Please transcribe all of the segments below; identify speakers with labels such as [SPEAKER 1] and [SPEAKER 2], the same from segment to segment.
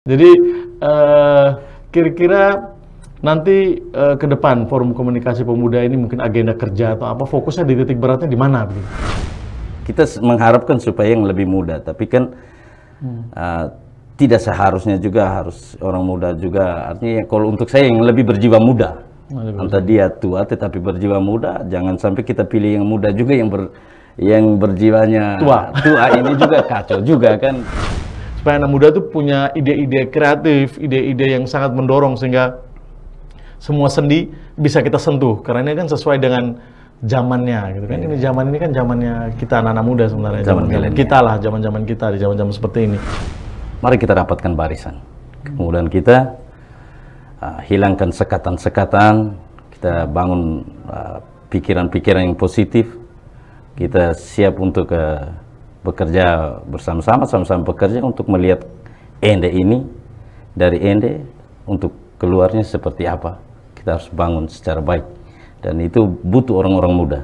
[SPEAKER 1] Jadi kira-kira nanti ke depan Forum Komunikasi Pemuda ini mungkin agenda kerja atau apa, fokusnya di titik beratnya di mana?
[SPEAKER 2] Kita mengharapkan supaya yang lebih muda, tapi kan tidak seharusnya juga harus orang muda juga. Artinya kalau untuk saya yang lebih berjiwa muda, entah dia tua tetapi berjiwa muda, jangan sampai kita pilih yang muda juga yang berjiwanya tua ini juga kacau juga kan.
[SPEAKER 1] Supaya anak muda itu punya ide-ide kreatif, ide-ide yang sangat mendorong sehingga semua sendi bisa kita sentuh, karena ini kan sesuai dengan zamannya gitu kan. Ini zaman ini kan zamannya kita anak-anak muda sebenarnya, zaman kita lah, zaman-zaman kita di zaman-zaman seperti ini.
[SPEAKER 2] Mari kita rapatkan barisan, kemudian kita hilangkan sekatan-sekatan, kita bangun pikiran-pikiran yang positif, kita siap untuk bekerja bersama-sama, sama-sama bekerja untuk melihat Ende ini, dari Ende untuk keluarnya seperti apa. Kita harus bangun secara baik, dan itu butuh orang-orang muda.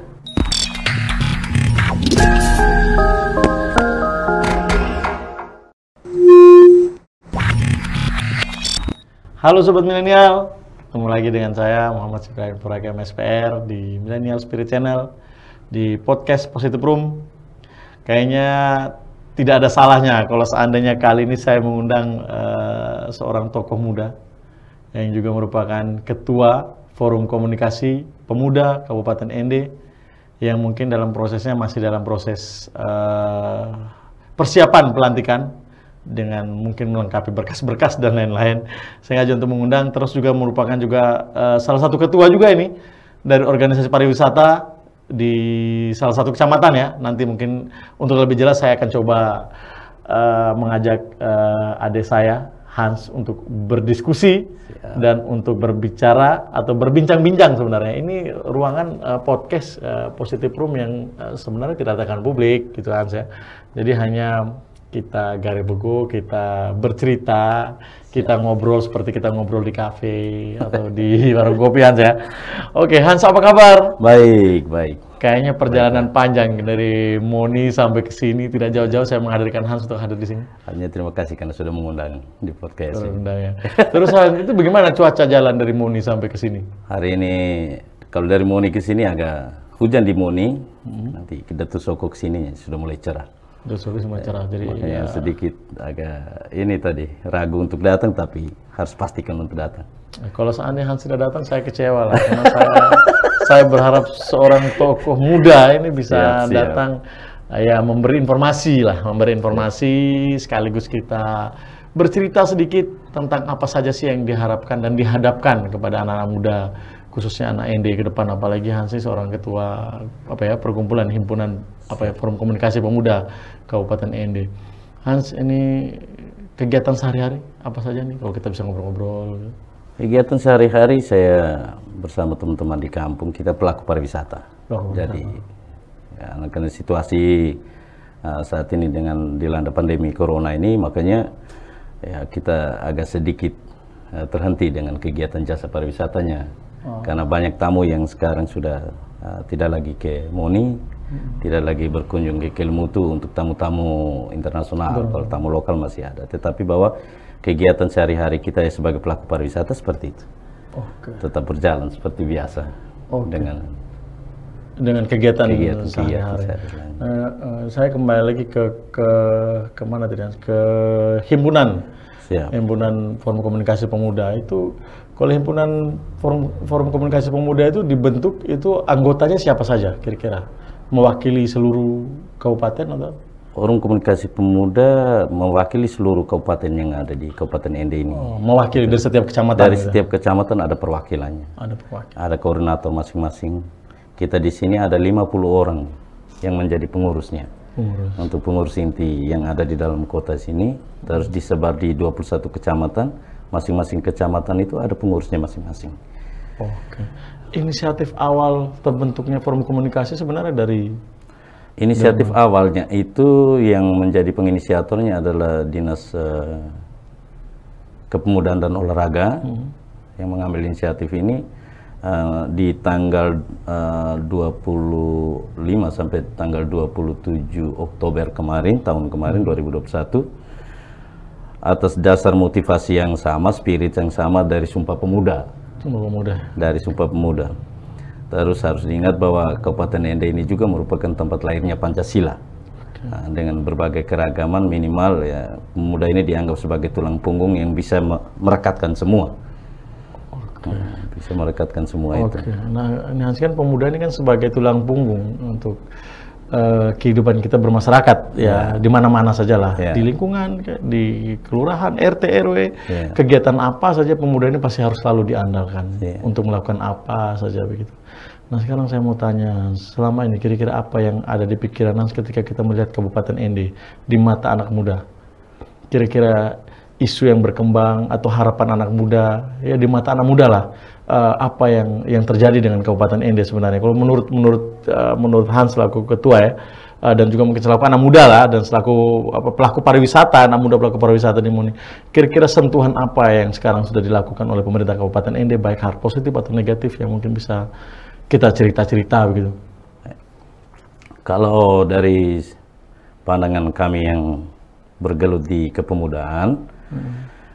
[SPEAKER 1] Halo Sobat Milenial, ketemu lagi dengan saya Muhammad Ibrahim Puraka MSPR di Millennial Spirit Channel, di podcast Positive Room. Kayaknya tidak ada salahnya kalau seandainya kali ini saya mengundang seorang tokoh muda yang juga merupakan ketua Forum Komunikasi Pemuda Kabupaten Ende, yang mungkin dalam prosesnya masih dalam proses persiapan pelantikan dengan mungkin melengkapi berkas-berkas dan lain-lain. Sengaja untuk mengundang, terus juga merupakan juga salah satu ketua juga ini dari organisasi pariwisata di salah satu kecamatan ya. Nanti mungkin untuk lebih jelas saya akan coba mengajak adik saya Hans untuk berdiskusi dan untuk berbicara atau berbincang-bincang. Sebenarnya ini ruangan podcast Positive Room yang sebenarnya tidak akan publik gitu Hans ya. Jadi hanya kita garibego, kita bercerita, kita ngobrol seperti kita ngobrol di kafe atau di warung kopi Hans ya. Oke Hans, apa kabar?
[SPEAKER 2] Baik, baik.
[SPEAKER 1] Kayaknya perjalanan panjang dari Moni sampai ke sini, tidak jauh-jauh saya menghadirkan Hans untuk hadir di sini.
[SPEAKER 2] Hanya terima kasih karena sudah mengundang di podcast ini.
[SPEAKER 1] Ya. Terus Hans, itu bagaimana cuaca jalan dari Moni sampai ke sini?
[SPEAKER 2] Hari ini kalau dari Moni ke sini agak hujan di Moni, nanti ke Datu Soko ke sini sudah mulai cerah.
[SPEAKER 1] Datu semua cerah, jadi
[SPEAKER 2] makanya sedikit agak ini tadi ragu untuk datang, tapi harus pastikan untuk datang.
[SPEAKER 1] Kalau seandainya Hans tidak datang, saya kecewa lah, karena saya berharap seorang tokoh muda ini bisa datang, ya memberi informasi lah, sekaligus kita bercerita sedikit tentang apa saja sih yang diharapkan dan dihadapkan kepada anak-anak muda, khususnya anak Ende ke depan. Apalagi Hans ini seorang ketua perkumpulan himpunan Forum Komunikasi Pemuda Kabupaten Ende. Hans, ini kegiatan sehari-hari apa saja nih kalau kita bisa ngobrol-ngobrol?
[SPEAKER 2] Kegiatan sehari-hari saya bersama teman-teman di kampung, kita pelaku pariwisata. Jadi karena situasi saat ini dengan dilanda pandemi corona ini, makanya ya kita agak sedikit terhenti dengan kegiatan jasa pariwisatanya. Karena banyak tamu yang sekarang sudah tidak lagi ke Moni, tidak lagi berkunjung ke Kelmutu untuk tamu-tamu internasional. Kalau tamu lokal masih ada, tetapi bahwa kegiatan sehari-hari kita sebagai pelaku pariwisata seperti itu. Tetap berjalan seperti biasa dengan kegiatan sehari-hari.
[SPEAKER 1] Saya kembali lagi ke mana tadi? Ke himpunan. Himpunan Forum Komunikasi Pemuda itu. Kalau himpunan Forum Komunikasi Pemuda itu dibentuk, itu anggotanya siapa saja kira-kira? Mewakili seluruh kabupaten atau?
[SPEAKER 2] Forum Komunikasi Pemuda mewakili seluruh kabupaten yang ada di Kabupaten Ende ini.
[SPEAKER 1] Mewakili dari setiap kecamatan?
[SPEAKER 2] Dari setiap kecamatan ada perwakilannya. Ada koordinator masing-masing. Kita di sini ada 50 orang yang menjadi pengurusnya. Untuk pengurus inti yang ada di dalam kota sini, terus disebar di 21 kecamatan. Masing-masing kecamatan itu ada pengurusnya masing-masing.
[SPEAKER 1] Inisiatif awal terbentuknya Forum Komunikasi sebenarnya dari?
[SPEAKER 2] Inisiatif awalnya itu yang menjadi penginisiatornya adalah Dinas Kepemudaan dan Olahraga yang mengambil inisiatif ini di tanggal 25 sampai tanggal 27 Oktober kemarin, tahun kemarin 2021. atas dasar motivasi yang sama, spirit yang sama dari Sumpah Pemuda.
[SPEAKER 1] Sumpah Pemuda.
[SPEAKER 2] Dari Sumpah Pemuda. Terus harus diingat bahwa Kabupaten Ende ini juga merupakan tempat lahirnya Pancasila. Nah, dengan berbagai keragaman, minimal ya pemuda ini dianggap sebagai tulang punggung yang bisa merekatkan semua. Bisa merekatkan semua itu.
[SPEAKER 1] Nah, ini kan pemuda ini kan sebagai tulang punggung untuk kehidupan kita bermasyarakat ya, di mana-mana sajalah, di lingkungan, di kelurahan, RT, RW, kegiatan apa saja pemuda ini pasti harus selalu diandalkan untuk melakukan apa saja begitu. Nah, sekarang saya mau tanya, selama ini kira-kira apa yang ada di pikiran Hans ketika kita melihat Kabupaten Ende di mata anak muda? Kira-kira isu yang berkembang atau harapan anak muda, ya di mata anak muda lah, apa yang terjadi dengan Kabupaten Ende sebenarnya? Kalau menurut Hans selaku ketua ya, dan juga mungkin selaku anak muda lah, dan selaku pelaku pariwisata, anak muda pelaku pariwisata di Muni, kira-kira sentuhan apa yang sekarang sudah dilakukan oleh pemerintah Kabupaten Ende, baik hal positif atau negatif yang mungkin bisa kita cerita-cerita begitu? Kalau dari pandangan kami yang bergelut di kepemudaan,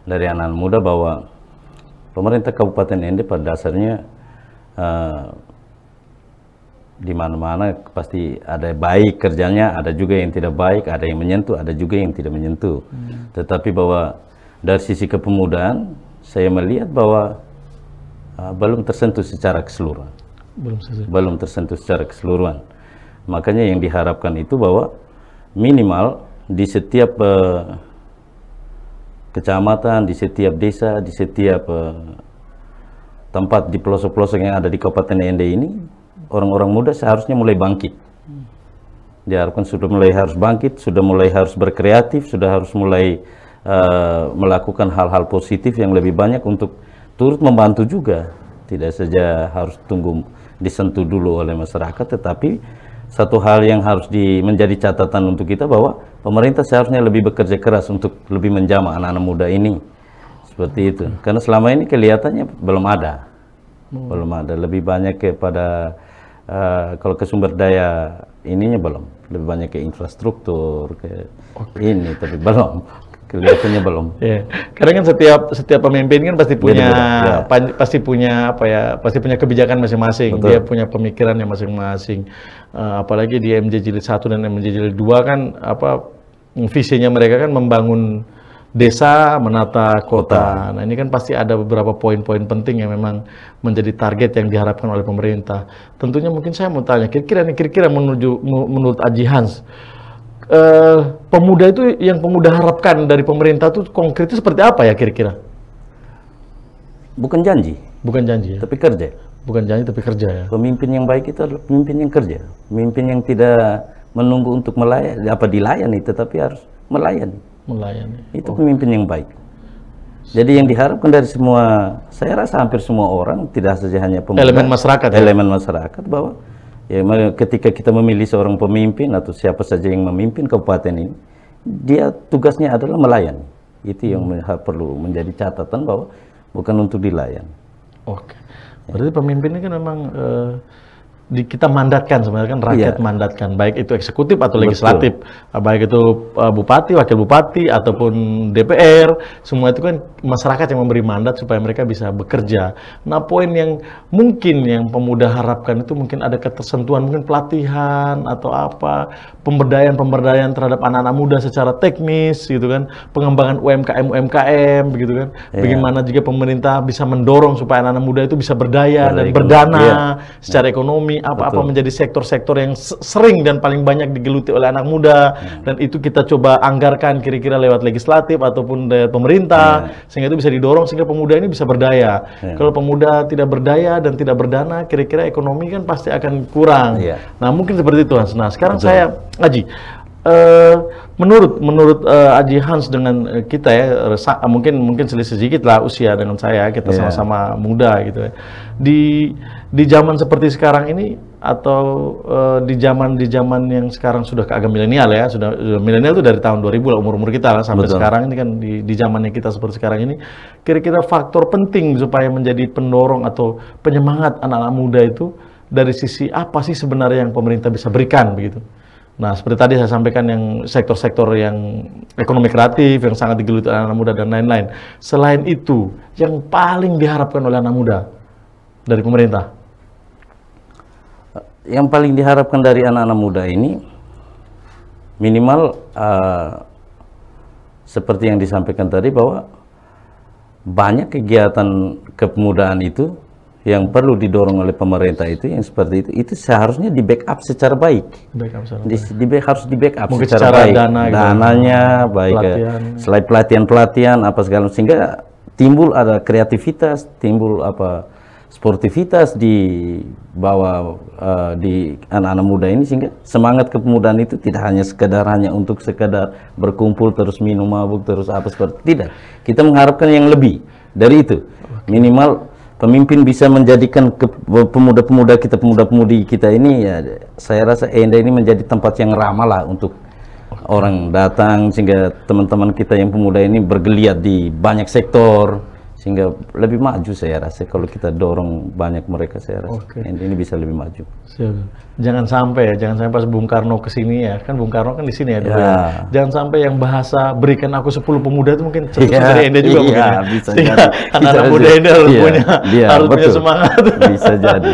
[SPEAKER 1] dari anak muda, bahwa pemerintah Kabupaten Ende pada dasarnya di mana-mana pasti ada baik kerjanya, ada juga yang tidak baik, ada yang menyentuh, ada juga yang tidak menyentuh. Tetapi bahwa dari sisi kepemudaan, saya melihat bahwa belum tersentuh secara keseluruhan. Belum tersentuh secara keseluruhan. Makanya yang diharapkan itu bahwa minimal di setiap kecamatan, di setiap desa, di setiap tempat di pelosok-pelosok yang ada di Kabupaten Ende ini, orang-orang muda seharusnya mulai bangkit. Diharapkan sudah mulai harus bangkit, sudah mulai harus berkreatif, sudah harus mulai melakukan hal-hal positif yang lebih banyak untuk turut membantu juga. Tidak saja harus tunggu disentuh dulu oleh masyarakat, tetapi satu hal yang harus menjadi catatan untuk kita, bahwa pemerintah seharusnya lebih bekerja keras untuk lebih menjamah anak-anak muda ini. Seperti itu. Karena selama ini kelihatannya belum ada. Belum ada. Lebih banyak kepada, kalau ke sumber daya ininya belum. Lebih banyak ke infrastruktur, ke ini, tapi belum. Kelihatannya belum. Ya, karena kan setiap pemimpin kan pasti punya pasti punya kebijakan masing-masing. Dia punya pemikirannya masing-masing. Apalagi di MJ Jilid 1 dan MJ Jilid 2 kan visinya mereka kan membangun desa, menata kota. Nah, ini kan pasti ada beberapa poin-poin penting yang memang menjadi target yang diharapkan oleh pemerintah. Tentunya mungkin saya mau tanya, kira-kira menurut Aji Hans, pemuda itu yang pemuda harapkan dari pemerintah itu konkretnya seperti apa ya kira-kira?
[SPEAKER 2] Bukan janji.
[SPEAKER 1] Bukan janji ya?
[SPEAKER 2] Tapi kerja.
[SPEAKER 1] Bukan janji tapi kerja ya?
[SPEAKER 2] Pemimpin yang baik itu adalah pemimpin yang kerja. Pemimpin yang tidak menunggu untuk dilayani, tetapi harus melayani. Melayani. Itu pemimpin yang baik. Jadi yang diharapkan dari semua, saya rasa hampir semua orang, tidak saja hanya pemuda, elemen masyarakat, bahwa ya, ketika kita memilih seorang pemimpin atau siapa saja yang memimpin kabupaten ini, dia tugasnya adalah melayani. Itu yang perlu menjadi catatan, bahwa bukan untuk dilayani. Oke. Berarti pemimpin ini kan memang kita mandatkan, sebenarnya kan rakyat mandatkan, baik itu eksekutif atau legislatif, baik itu bupati, wakil bupati, ataupun DPR, semua itu kan masyarakat yang memberi mandat supaya mereka bisa bekerja. Nah, poin yang mungkin yang pemuda harapkan itu mungkin ada ketersentuhan, mungkin pelatihan atau apa, pemberdayaan terhadap anak-anak muda secara teknis gitu kan, pengembangan UMKM begitu kan, bagaimana juga pemerintah bisa mendorong supaya anak-anak muda itu bisa berdaya dan berdana secara ekonomi, apa-apa menjadi sektor-sektor yang sering dan paling banyak digeluti oleh anak muda, dan itu kita coba anggarkan kira-kira lewat legislatif ataupun dari pemerintah, sehingga itu bisa didorong sehingga pemuda ini bisa berdaya. Kalau pemuda tidak berdaya dan tidak berdana, kira-kira ekonomi kan pasti akan kurang. Nah, mungkin seperti itu, Hans. Nah, sekarang saya, Aji, menurut Aji Hans dengan kita ya, mungkin selisih sedikit lah usia dengan saya, kita sama-sama muda gitu ya. Di zaman seperti sekarang ini, atau di zaman yang sekarang sudah agak milenial ya, sudah milenial itu dari tahun 2000 lah, umur kita lah sampai sekarang ini kan, di zamannya kita seperti sekarang ini, kira-kira faktor penting supaya menjadi pendorong atau penyemangat anak-anak muda itu dari sisi apa sih sebenarnya yang pemerintah bisa berikan begitu?
[SPEAKER 1] Nah, seperti tadi saya sampaikan yang sektor-sektor yang ekonomi kreatif, yang sangat digeluti anak muda dan lain-lain. Selain itu, yang paling diharapkan oleh anak muda dari pemerintah?
[SPEAKER 2] Yang paling diharapkan dari anak-anak muda ini, minimal seperti yang disampaikan tadi, bahwa banyak kegiatan kepemudaan itu yang perlu didorong oleh pemerintah itu, yang seperti itu seharusnya di backup secara baik. Harus di backup secara baik. Dananya baik, selain pelatihan-pelatihan apa segala, sehingga timbul ada kreativitas, timbul sportivitas di bawah di anak-anak muda ini, sehingga semangat kepemudaan itu tidak hanya untuk sekedar berkumpul terus minum mabuk terus apa seperti, tidak. Kita mengharapkan yang lebih dari itu. Minimal pemimpin bisa menjadikan pemuda-pemuda kita, pemuda-pemudi kita ini, ya saya rasa Enda ini menjadi tempat yang ramah lah untuk orang datang, sehingga teman-teman kita yang pemuda ini bergeliat di banyak sektor, sehingga lebih maju saya rasa kalau kita dorong banyak mereka, saya rasa Enda ini bisa lebih maju. Jangan sampai pas Bung Karno kesini ya, kan Bung Karno kan di sini ya dulu ya. Jangan sampai yang bahasa berikan aku 10 pemuda itu mungkin cetus dari Enda juga mungkin ya. Bisa jadi. Anak-anak muda Enda harus punya semangat. Bisa jadi.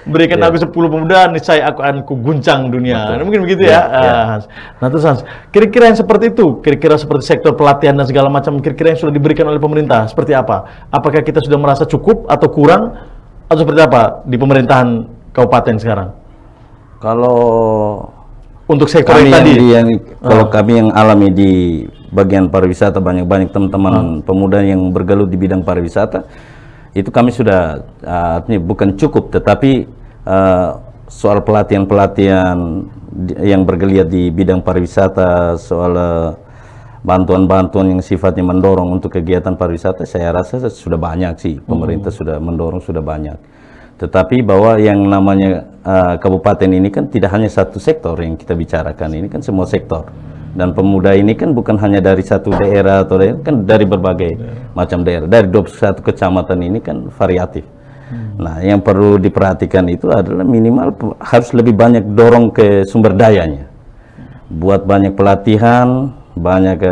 [SPEAKER 2] Berikan aku 10 pemuda, niscaya aku akan guncang dunia. Mungkin begitu ya. Nah terus Hans, kira-kira yang seperti itu, kira-kira seperti sektor pelatihan dan segala macam, kira-kira yang sudah diberikan oleh pemerintah seperti apa? Apakah kita sudah merasa cukup atau kurang, atau seperti apa di pemerintahan kabupaten sekarang? Kalau untuk sektor yang tadi, kalau kami yang alami di bagian pariwisata, banyak teman-teman pemuda yang bergelut di bidang pariwisata, itu kami sudah artinya bukan cukup, tetapi soal pelatihan-pelatihan yang bergeliat di bidang pariwisata, soal bantuan-bantuan yang sifatnya mendorong untuk kegiatan pariwisata, saya rasa sudah banyak sih, pemerintah sudah mendorong, sudah banyak. Tetapi bahwa yang namanya kabupaten ini kan tidak hanya satu sektor yang kita bicarakan, ini kan semua sektor. Dan pemuda ini kan bukan hanya dari satu daerah atau daerah, kan dari berbagai macam daerah. Dari 21 kecamatan ini kan variatif. Nah, yang perlu diperhatikan itu adalah minimal harus lebih banyak dorong ke sumber dayanya. Buat banyak pelatihan, banyak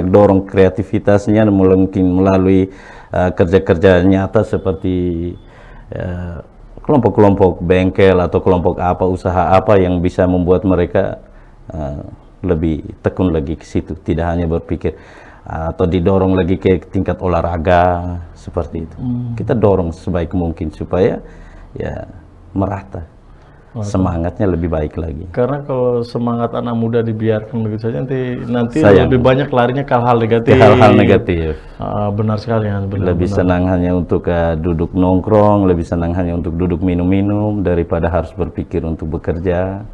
[SPEAKER 2] dorong kreativitasnya, mungkin melalui kerja-kerja nyata seperti kelompok-kelompok bengkel atau kelompok apa, usaha apa yang bisa membuat mereka lebih tekun lagi ke situ, tidak hanya berpikir atau didorong lagi ke tingkat olahraga seperti itu. Kita dorong sebaik mungkin supaya ya merata, semangatnya lebih baik lagi. Karena kalau semangat anak muda dibiarkan begitu saja, nanti lebih banyak larinya ke hal-hal negatif. Hal-hal negatif. Benar sekali, lebih senang hanya untuk duduk nongkrong, lebih senang hanya untuk duduk minum-minum daripada harus berpikir untuk bekerja.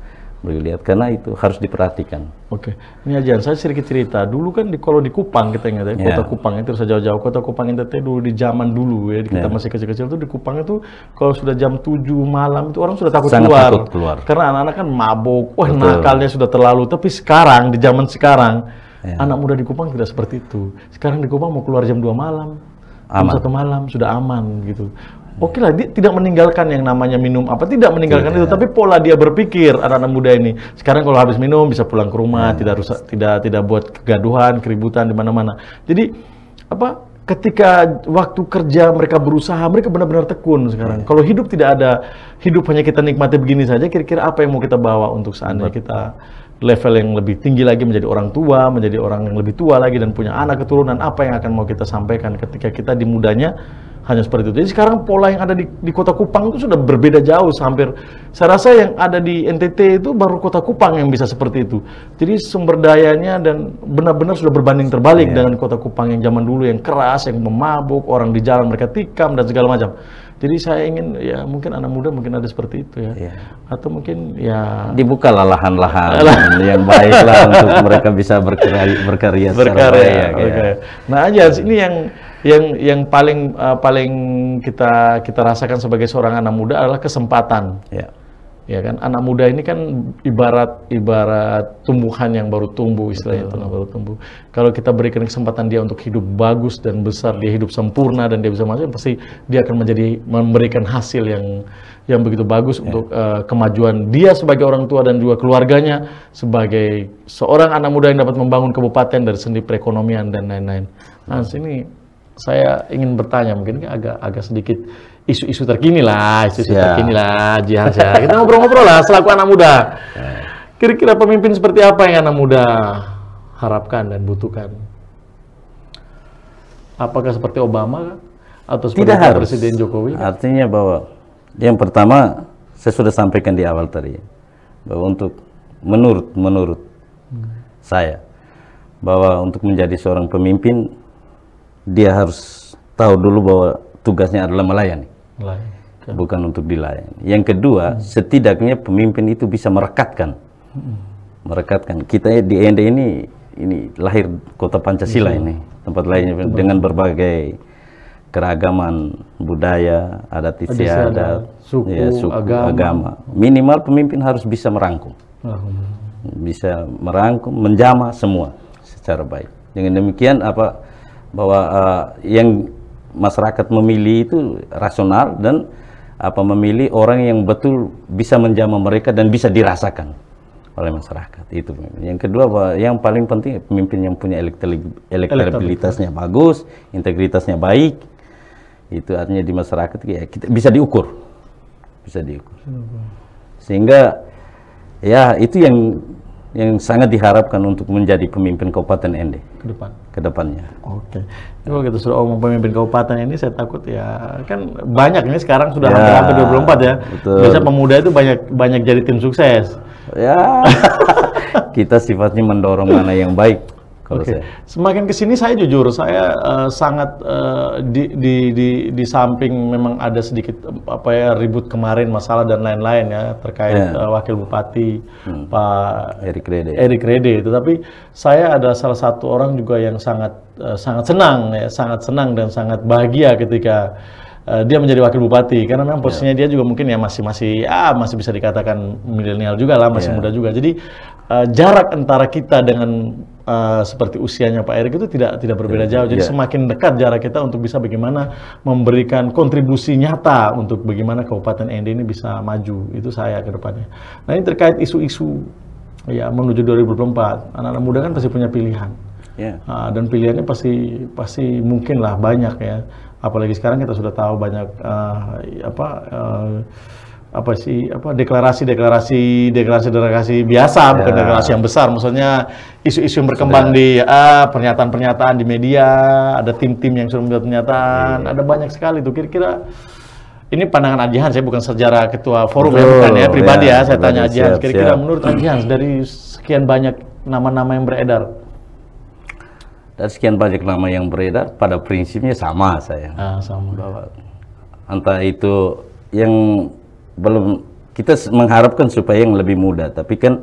[SPEAKER 2] Berlihat, karena itu harus diperhatikan. Oke, ini aja saya sedikit cerita. Dulu kan kalau di Kupang kita ingat ya, kota Kupang itu usah jauh-jauh. Kota Kupang itu dulu di zaman dulu ya, kita masih kecil-kecil tuh di Kupang itu kalau sudah jam 7 malam itu orang sudah takut keluar. Karena anak-anak kan mabuk, nakalnya sudah terlalu. Tapi sekarang di zaman sekarang anak muda di Kupang tidak seperti itu. Sekarang di Kupang mau keluar jam 2 malam, jam 1 malam sudah aman gitu. Oke lah, dia tidak meninggalkan yang namanya minum tidak meninggalkan itu, tapi pola dia berpikir anak-anak muda ini. Sekarang kalau habis minum bisa pulang ke rumah, tidak buat kegaduhan, keributan di mana-mana. Jadi ketika waktu kerja mereka berusaha, mereka benar-benar tekun sekarang. Kalau hidup tidak ada, hidup hanya kita nikmati begini saja, kira-kira apa yang mau kita bawa untuk seandainya kita level yang lebih tinggi lagi, menjadi orang tua, menjadi orang yang lebih tua lagi dan punya anak keturunan, apa yang akan mau kita sampaikan ketika kita di mudanya hanya seperti itu. Jadi sekarang pola yang ada di kota Kupang itu sudah berbeda jauh, hampir saya rasa yang ada di NTT itu baru kota Kupang yang bisa seperti itu. Jadi sumber dayanya dan benar-benar sudah berbanding terbalik dengan kota Kupang yang zaman dulu, yang keras, yang memabuk, orang di jalan mereka tikam dan segala macam. Jadi saya ingin ya mungkin anak muda mungkin ada seperti itu ya. Atau mungkin ya dibukalah lahan-lahan yang baiklah untuk mereka bisa berkarya secara baik. Nah aja ini yang paling kita rasakan sebagai seorang anak muda adalah kesempatan.
[SPEAKER 1] Ya kan, anak muda ini kan ibarat tumbuhan yang baru tumbuh, istilahnya itu baru tumbuh. Kalau kita berikan kesempatan dia untuk hidup bagus dan besar, dia hidup sempurna dan dia bisa masuk, pasti dia akan memberikan hasil yang begitu bagus untuk kemajuan dia sebagai orang tua dan juga keluarganya sebagai seorang anak muda yang dapat membangun kabupaten dari segi perekonomian dan lain-lain. Nah, sini saya ingin bertanya, mungkin agak sedikit isu-isu terkini lah, Jihan. Kita ngobrol-ngobrol lah selaku anak muda. Kira-kira pemimpin seperti apa yang anak muda harapkan dan butuhkan? Apakah seperti Obama atau seperti Presiden Jokowi?
[SPEAKER 2] Artinya bahwa yang pertama saya sudah sampaikan di awal tadi, bahwa untuk menurut saya, bahwa untuk menjadi seorang pemimpin dia harus tahu dulu bahwa tugasnya adalah melayani. Bukan untuk dilayani. Yang kedua, setidaknya pemimpin itu bisa merekatkan. Kita di ND ini lahir kota Pancasila ini, tempat lainnya dengan berbagai keragaman budaya, adat istiadat, suku, agama. Minimal pemimpin harus bisa merangkum. Bisa merangkum, menjamah semua secara baik. Dengan demikian bahwa yang masyarakat memilih itu rasional dan memilih orang yang betul bisa menjamah mereka dan bisa dirasakan oleh masyarakat. Itu yang kedua, yang paling penting pemimpin yang punya elektabilitasnya bagus, integritasnya baik. Itu artinya di masyarakat kita bisa diukur, sehingga ya itu yang sangat diharapkan untuk menjadi pemimpin Kabupaten Ende ke depannya. Oke.
[SPEAKER 1] Kalau kita sudah omong pemimpin kabupaten ini, saya takut ya kan banyak ini sekarang sudah hampir 24 ya. Betul. Biasa pemuda itu banyak jadi tim sukses.
[SPEAKER 2] Ya. Kita sifatnya mendorong mana yang baik.
[SPEAKER 1] Semakin kesini saya jujur, saya sangat di samping memang ada sedikit ribut kemarin masalah dan lain-lain ya terkait Wakil Bupati Pak Erik Rede. Tetapi saya ada salah satu orang juga yang sangat senang dan sangat bahagia ketika dia menjadi wakil bupati, karena memang posisinya dia juga mungkin ya masih bisa dikatakan milenial juga lah, masih muda juga. Jadi jarak antara kita dengan seperti usianya Pak Erik itu tidak berbeda jauh. Jadi semakin dekat jarak kita untuk bisa bagaimana memberikan kontribusi nyata untuk bagaimana Kabupaten Ende ini bisa maju. Itu saya ke depannya. Nah, ini terkait isu-isu ya menuju 2024. Anak-anak muda kan pasti punya pilihan. Dan pilihannya pasti mungkin lah banyak ya. Apalagi sekarang kita sudah tahu banyak deklarasi biasa, bukan deklarasi yang besar. Maksudnya isu-isu yang berkembang di pernyataan-pernyataan di media, ada tim-tim yang sudah membuat pernyataan, ada banyak sekali tuh. Kira-kira ini pandangan Ajihan, saya bukan sejarah ketua forum ya, bukan ya, pribadi ya, saya tanya Ajihan. Kira-kira menurut Ajihan dari sekian banyak nama-nama yang beredar,
[SPEAKER 2] dari sekian banyak nama yang beredar, pada prinsipnya sama saya.
[SPEAKER 1] Sama.
[SPEAKER 2] Bahwa entah itu yang belum, kita mengharapkan supaya yang lebih muda, tapi kan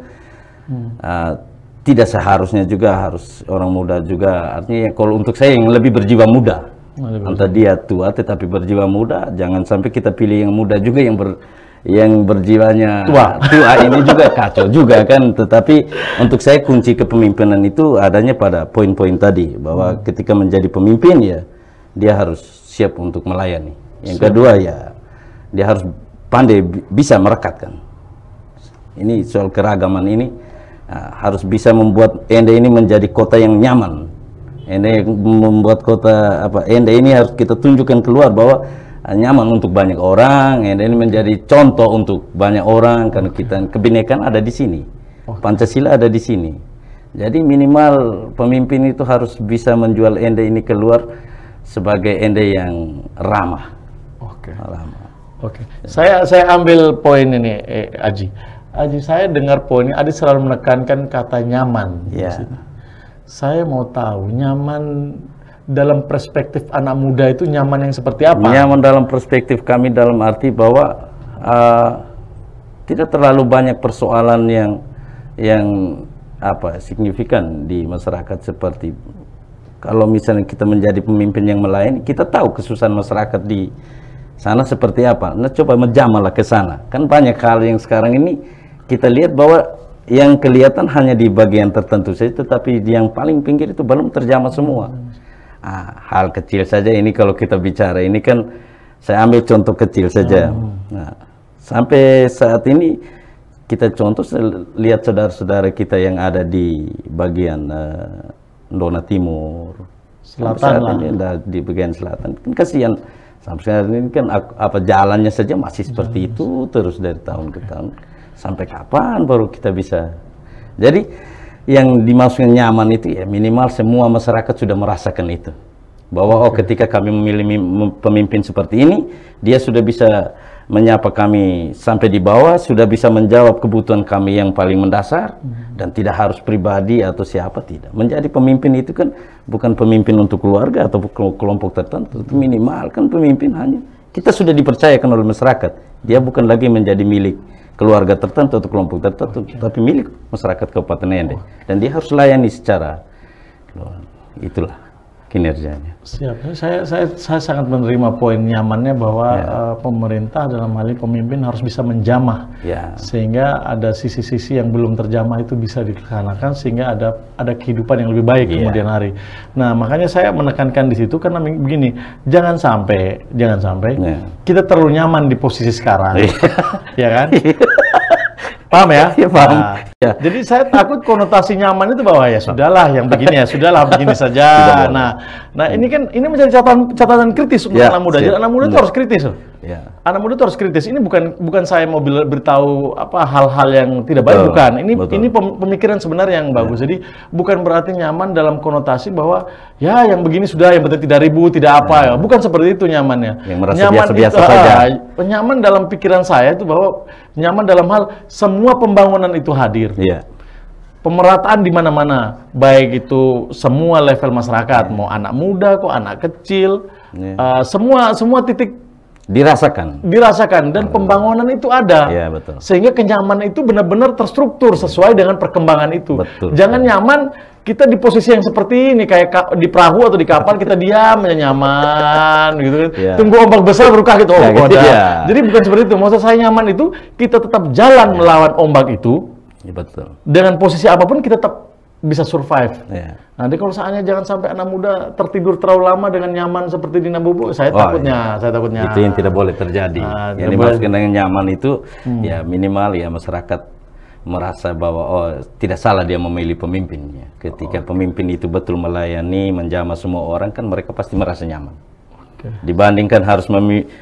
[SPEAKER 2] tidak seharusnya juga harus orang muda juga. Artinya kalau untuk saya yang lebih berjiwa muda, entah dia tua tetapi berjiwa muda, jangan sampai kita pilih yang muda juga yang berjiwanya tua ini juga kacau juga kan. Tetapi untuk saya kunci kepemimpinan itu adanya pada poin-poin tadi, bahwa ketika menjadi pemimpin ya dia harus siap untuk melayani. Yang kedua ya dia harus pandai bisa merekatkan. Ini soal keragaman ini harus bisa membuat Ende ini menjadi kota yang nyaman. Ende membuat kota Ende ini harus kita tunjukkan keluar bahwa nyaman untuk banyak orang. Ende ini menjadi contoh untuk banyak orang karena kita kebinekaan ada di sini. Pancasila ada di sini. Jadi minimal pemimpin itu harus bisa menjual Ende ini keluar sebagai Ende yang ramah. Ramah.
[SPEAKER 1] Saya ambil poin ini, Aji, saya dengar poin ini, Adi selalu menekankan kata nyaman. Saya mau tahu nyaman dalam perspektif anak muda itu nyaman yang seperti apa?
[SPEAKER 2] Nyaman dalam perspektif kami dalam arti bahwa tidak terlalu banyak persoalan yang signifikan di masyarakat. Seperti kalau misalnya kita menjadi pemimpin yang melayani, kita tahu kesusahan masyarakat di sana seperti apa. Nah, coba menjamalah ke sana. Kan banyak hal yang sekarang ini kita lihat bahwa yang kelihatan hanya di bagian tertentu saja, tetapi yang paling pinggir itu belum terjamah semua. Hal kecil saja ini kalau kita bicara, ini kan saya ambil contoh kecil saja. Nah, sampai saat ini kita contoh lihat saudara-saudara kita yang ada di bagian Ndona Timur, selatan lah. Ini di bagian selatan, kan kasihan. Sampai saat ini kan apa jalannya saja masih seperti itu terus dari tahun ke tahun. Sampai kapan baru kita bisa? Jadi yang dimaksudkan nyaman itu ya minimal semua masyarakat sudah merasakan itu. Bahwa ketika kami memilih pemimpin seperti ini, dia sudah bisa menyapa kami sampai di bawah, sudah bisa menjawab kebutuhan kami yang paling mendasar, dan tidak harus pribadi atau siapa, tidak. Menjadi pemimpin itu kan bukan pemimpin untuk keluarga atau kelompok tertentu, minimal kan pemimpin hanya kita sudah dipercayakan oleh masyarakat. Dia bukan lagi menjadi milik keluarga tertentu atau kelompok tertentu, tapi milik masyarakat Kabupaten Ende. Dan dia harus layani secara, itulah kinerjanya.
[SPEAKER 1] Siap. Saya sangat menerima poin nyamannya bahwa pemerintah dalam hal ini pemimpin harus bisa menjamah, sehingga ada sisi-sisi yang belum terjamah itu bisa dilaksanakan, sehingga ada kehidupan yang lebih baik kemudian hari. Nah, makanya saya menekankan di situ karena begini, jangan sampai kita terlalu nyaman di posisi sekarang, ya kan? Paham ya?
[SPEAKER 2] Ya, paham.
[SPEAKER 1] Nah, jadi saya takut konotasi nyaman itu bahwa ya sudahlah yang begini ya sudahlah begini saja. Nah ini kan menjadi catatan kritis untuk anak muda. Jadi anak muda itu harus kritis. Anak muda itu harus kritis. Ini bukan saya mau beritahu apa hal-hal yang tidak baik, bukan. Ini pemikiran sebenarnya yang bagus. Jadi bukan berarti nyaman dalam konotasi bahwa ya yang begini sudah, yang penting tidak ribut, tidak apa ya. Bukan seperti itu nyamannya.
[SPEAKER 2] Yang merasa biasa-biasa saja.
[SPEAKER 1] Nyaman dalam pikiran saya itu bahwa nyaman dalam hal semua pembangunan itu hadir. Pemerataan di mana-mana, baik itu semua level masyarakat, mau anak muda, kok anak kecil, semua titik dirasakan dan pembangunan itu ada.
[SPEAKER 2] Betul.
[SPEAKER 1] Sehingga kenyamanan itu benar-benar terstruktur sesuai dengan perkembangan itu. Jangan nyaman kita di posisi yang seperti ini, kayak di perahu atau di kapal kita diam nyaman gitu kan. Tunggu ombak besar baru kaget, Jadi bukan seperti itu. Maksud saya nyaman itu kita tetap jalan melawan ombak itu.
[SPEAKER 2] Betul.
[SPEAKER 1] Dengan posisi apapun kita tetap bisa survive. Nanti kalau saatnya jangan sampai anak muda tertidur terlalu lama dengan nyaman seperti di Nabobo, saya takutnya.
[SPEAKER 2] Itu yang tidak boleh terjadi. Yang dimaksudkan dengan nyaman itu ya minimal ya masyarakat merasa bahwa tidak salah dia memilih pemimpinnya. Ketika pemimpin itu betul melayani, menjamah semua orang, kan mereka pasti merasa nyaman. Dibandingkan harus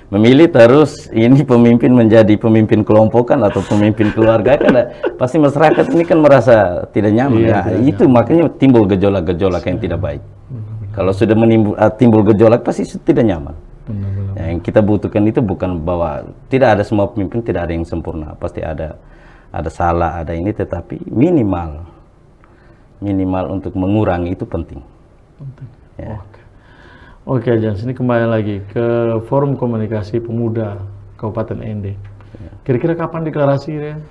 [SPEAKER 2] memilih terus ini pemimpin menjadi pemimpin kelompokan atau pemimpin keluarga, kan pasti masyarakat ini kan merasa tidak nyaman. Itu makanya timbul gejolak-gejolak yang tidak baik. Kalau sudah timbul gejolak pasti tidak nyaman. Yang kita butuhkan itu bukan bahwa tidak ada semua pemimpin, tidak ada yang sempurna, pasti ada salah, ada ini, tetapi minimal untuk mengurangi itu penting.
[SPEAKER 1] Oke, Jans, ini kembali lagi ke Forum Komunikasi Pemuda Kabupaten Ende. Kira-kira kapan deklarasi ya?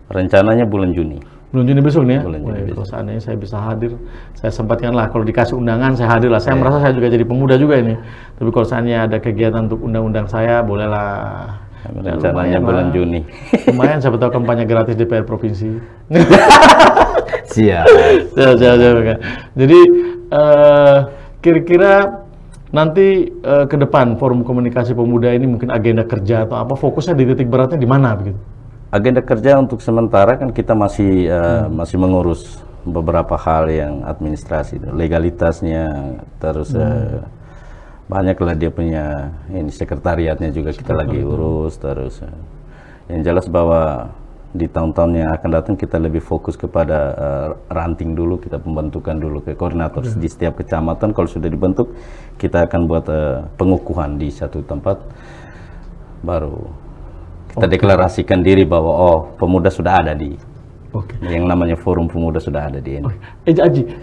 [SPEAKER 2] Rencananya bulan Juni.
[SPEAKER 1] Bulan Juni besok nih ya?
[SPEAKER 2] Bulan Juni besok.
[SPEAKER 1] Kalau seandainya saya bisa hadir, saya sempatkan lah. Kalau dikasih undangan, saya hadir lah. Saya merasa saya juga jadi pemuda juga ini. Tapi kalau seandainya ada kegiatan untuk undang-undang saya, bolehlah.
[SPEAKER 2] Rencananya bulan Juni.
[SPEAKER 1] Lumayan, siapa tahu kampanye gratis DPR Provinsi.
[SPEAKER 2] Siap.
[SPEAKER 1] Jadi, kira-kira nanti ke depan Forum Komunikasi Pemuda ini mungkin agenda kerja atau apa, fokusnya di titik beratnya di mana begitu?
[SPEAKER 2] Agenda kerja untuk sementara kan kita masih mengurus beberapa hal yang administrasi, legalitasnya, terus banyaklah dia punya ini sekretariatnya juga kita lagi urus, terus yang jelas bahwa di tahun-tahun yang akan datang kita lebih fokus kepada ranting dulu, kita pembentukan dulu ke koordinator di setiap kecamatan. Kalau sudah dibentuk, kita akan buat pengukuhan di satu tempat, baru kita deklarasikan diri bahwa pemuda sudah ada di yang namanya Forum Pemuda sudah ada di ini.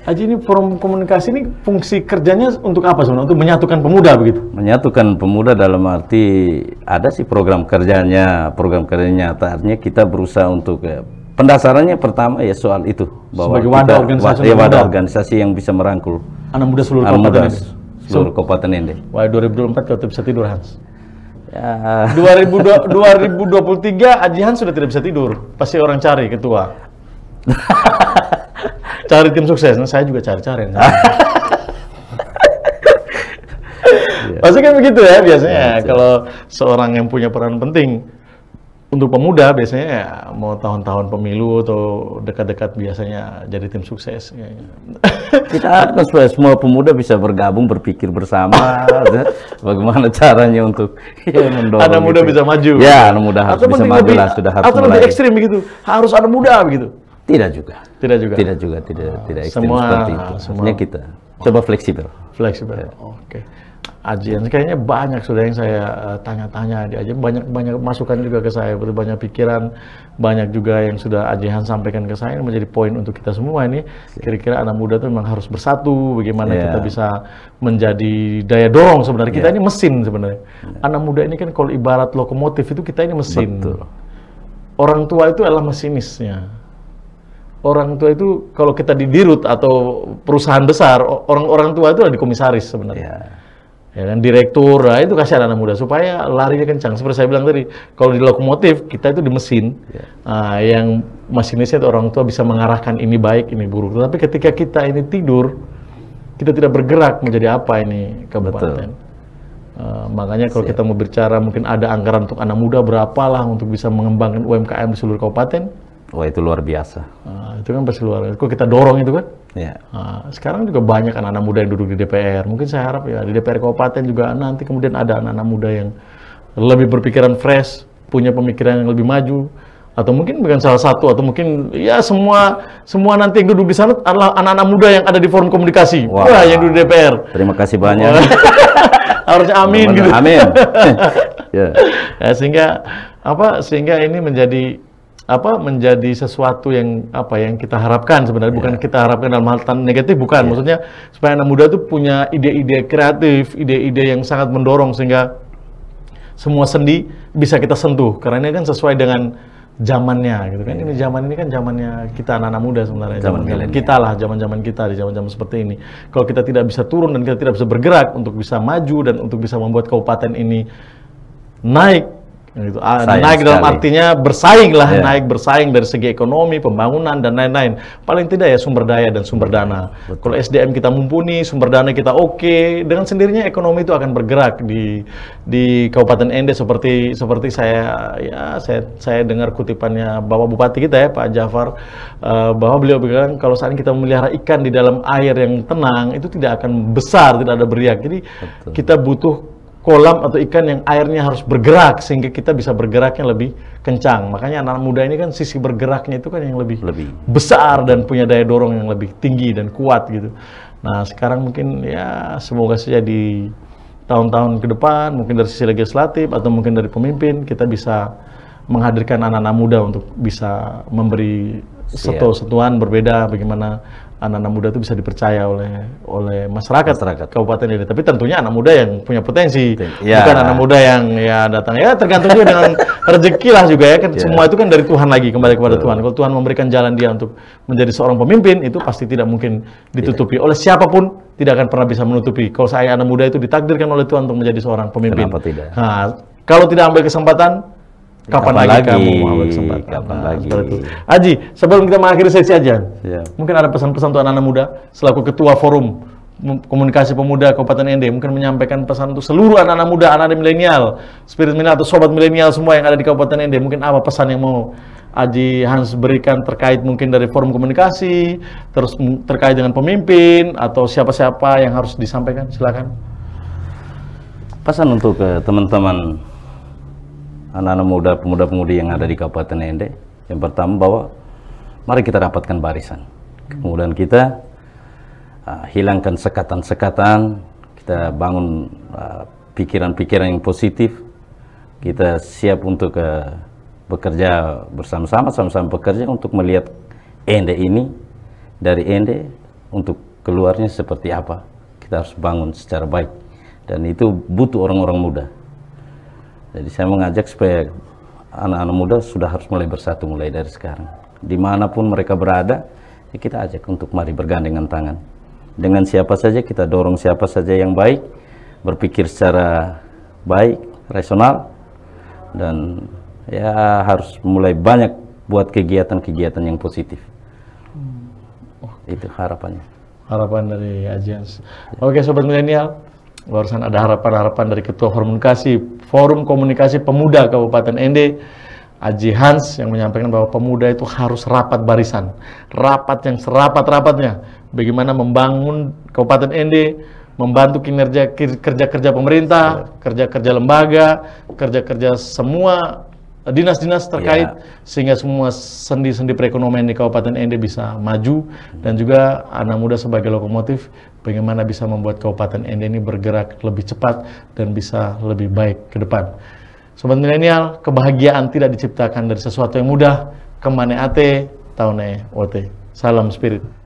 [SPEAKER 1] Aji ini Forum Komunikasi ini fungsi kerjanya untuk apa sebenarnya? Untuk menyatukan pemuda begitu?
[SPEAKER 2] Menyatukan pemuda dalam arti ada sih program kerjanya artinya kita berusaha untuk pendasarannya pertama ya soal itu bahwa
[SPEAKER 1] sebagai wadah
[SPEAKER 2] organisasi yang bisa merangkul
[SPEAKER 1] anak muda seluruh Kabupaten Ende.
[SPEAKER 2] Wah,
[SPEAKER 1] 2024 kalau bisa tidur, Hans. 2023 Ajihan sudah tidak bisa tidur. Pasti orang cari ketua. Cari tim sukses. Nah, saya juga cari-cari. Pasti kan begitu ya biasanya. Kalau seorang yang punya peran penting untuk pemuda biasanya ya, mau tahun-tahun pemilu atau dekat-dekat biasanya jadi tim sukses.
[SPEAKER 2] Kita harapkan supaya semua pemuda bisa bergabung, berpikir bersama, bagaimana caranya untuk mendorong.
[SPEAKER 1] Anak muda bisa maju.
[SPEAKER 2] Ya, anak muda harus bisa maju lah, sudah harus
[SPEAKER 1] atau lebih ekstrim begitu, harus anak muda begitu.
[SPEAKER 2] Tidak juga. Tidak ekstrim
[SPEAKER 1] semua,
[SPEAKER 2] seperti itu. Sebenarnya kita coba fleksibel.
[SPEAKER 1] Fleksibel. Oke. Ajian kayaknya banyak sudah yang saya tanya-tanya di Ajian, banyak masukan juga ke saya, banyak pikiran, banyak juga yang sudah Ajian sampaikan ke saya, ini menjadi poin untuk kita semua ini. Kira-kira anak muda itu memang harus bersatu, bagaimana kita bisa menjadi daya dorong sebenarnya. Kita ini mesin sebenarnya. Anak muda ini kan kalau ibarat lokomotif itu kita ini mesin.
[SPEAKER 2] Betul.
[SPEAKER 1] Orang tua itu adalah mesinisnya. Orang tua itu kalau kita di dirut atau perusahaan besar, orang tua itu adalah di komisaris sebenarnya. Ya kan, direktur, nah itu kasih anak muda supaya larinya kencang. Seperti saya bilang tadi, kalau di lokomotif kita itu di mesin, yang masinisnya itu orang tua bisa mengarahkan ini baik, ini buruk. Tapi ketika kita ini tidur, kita tidak bergerak menjadi apa ini kabupaten. Makanya kalau kita mau bicara mungkin ada anggaran untuk anak muda berapalah untuk bisa mengembangkan UMKM di seluruh kabupaten.
[SPEAKER 2] Wah, itu luar biasa.
[SPEAKER 1] Itu kan pasti luar biasa. Kok kita dorong itu kan?
[SPEAKER 2] Ya.
[SPEAKER 1] Sekarang juga banyak anak-anak muda yang duduk di DPR. Mungkin saya harap ya di DPR kabupaten juga nanti kemudian ada anak-anak muda yang lebih berpikiran fresh, punya pemikiran yang lebih maju, atau mungkin bukan salah satu, atau mungkin ya semua nanti yang duduk di sana adalah anak-anak muda yang ada di forum komunikasi. Wah, yang duduk di DPR.
[SPEAKER 2] Terima kasih banyak.
[SPEAKER 1] Harusnya amin gitu.
[SPEAKER 2] Amin.
[SPEAKER 1] Sehingga ini menjadi sesuatu yang yang kita harapkan sebenarnya, bukan kita harapkan dalam hal negatif, bukan. Maksudnya supaya anak muda itu punya ide-ide kreatif, ide-ide yang sangat mendorong sehingga semua sendi bisa kita sentuh, karena ini kan sesuai dengan zamannya gitu kan. Ini kan zamannya kita anak-anak muda sebenarnya, zaman kita lah, zaman kita di zaman-zaman seperti ini. Kalau kita tidak bisa turun dan kita tidak bisa bergerak untuk bisa maju dan untuk bisa membuat kabupaten ini naik gitu. Naik dalam artinya bersaing lah, naik bersaing dari segi ekonomi, pembangunan dan lain-lain. Paling tidak ya sumber daya dan sumber dana. Kalau SDM kita mumpuni, sumber dana kita oke, dengan sendirinya ekonomi itu akan bergerak di Kabupaten Ende seperti saya dengar kutipannya Bapak Bupati kita ya, Pak Jafar, bahwa beliau bilang kalau saat ini kita memelihara ikan di dalam air yang tenang itu tidak akan besar, tidak ada beriak. Jadi kita butuh kolam atau ikan yang airnya harus bergerak sehingga kita bisa bergeraknya lebih kencang. Makanya anak muda ini kan sisi bergeraknya itu kan yang lebih besar dan punya daya dorong yang lebih tinggi dan kuat gitu. Nah sekarang mungkin ya semoga saja di tahun-tahun ke depan mungkin dari sisi legislatif atau mungkin dari pemimpin kita bisa menghadirkan anak-anak muda untuk bisa memberi sentuhan berbeda bagaimana anak-anak muda itu bisa dipercaya oleh masyarakat Kabupaten ini. Tapi tentunya anak muda yang punya potensi, bukan anak muda yang ya datang ya tergantung juga dengan rezeki lah juga ya kan. Semua itu kan dari Tuhan lagi, kembali kepada Tuhan. Kalau Tuhan memberikan jalan dia untuk menjadi seorang pemimpin, itu pasti tidak mungkin ditutupi oleh siapapun, tidak akan pernah bisa menutupi. Kalau saya anak muda itu ditakdirkan oleh Tuhan untuk menjadi seorang pemimpin.
[SPEAKER 2] Kenapa tidak?
[SPEAKER 1] Nah, kalau tidak ambil kesempatan, kapan lagi kamu ambil kesempatan?
[SPEAKER 2] Kapan lagi?
[SPEAKER 1] Itu. Aji, sebelum kita mengakhiri sesi aja, mungkin ada pesan-pesan untuk anak-anak muda selaku ketua forum komunikasi pemuda Kabupaten Ende, mungkin menyampaikan pesan untuk seluruh anak-anak muda, anak-anak milenial, spirit milenial atau sobat milenial semua yang ada di Kabupaten Ende. Mungkin apa pesan yang mau Aji Hans berikan terkait mungkin dari forum komunikasi, terus terkait dengan pemimpin atau siapa-siapa yang harus disampaikan? Silakan.
[SPEAKER 2] Pesan untuk teman-teman anak-anak muda, pemuda-pemudi yang ada di Kabupaten Ende, yang pertama bahwa mari kita rapatkan barisan, kemudian kita hilangkan sekatan-sekatan, kita bangun pikiran-pikiran yang positif, kita siap untuk bekerja bersama-sama, sama-sama bekerja untuk melihat Ende ini, dari Ende untuk keluarnya seperti apa, kita harus bangun secara baik, dan itu butuh orang-orang muda. Jadi saya mengajak supaya anak-anak muda sudah harus mulai bersatu mulai dari sekarang. Dimanapun mereka berada, ya kita ajak untuk mari bergandengan tangan. Dengan siapa saja kita dorong siapa saja yang baik, berpikir secara baik, rasional, dan ya harus mulai banyak buat kegiatan-kegiatan yang positif. Itu harapannya.
[SPEAKER 1] Harapan dari Ajians. Oke, Sobat Milenial, barusan ada harapan-harapan dari Ketua Forum Komunikasi Pemuda Kabupaten Ende, Aji Hans, yang menyampaikan bahwa pemuda itu harus rapat barisan, rapat yang serapat-rapatnya, bagaimana membangun Kabupaten Ende, membantu kinerja kerja-kerja pemerintah, kerja-kerja lembaga, kerja-kerja semua dinas-dinas terkait, sehingga semua sendi-sendi perekonomian di Kabupaten Ende bisa maju, dan juga anak muda sebagai lokomotif, bagaimana bisa membuat Kabupaten Ende ini bergerak lebih cepat dan bisa lebih baik ke depan. Sobat Milenial, kebahagiaan tidak diciptakan dari sesuatu yang mudah, kemane ate, taune ote. Salam spirit.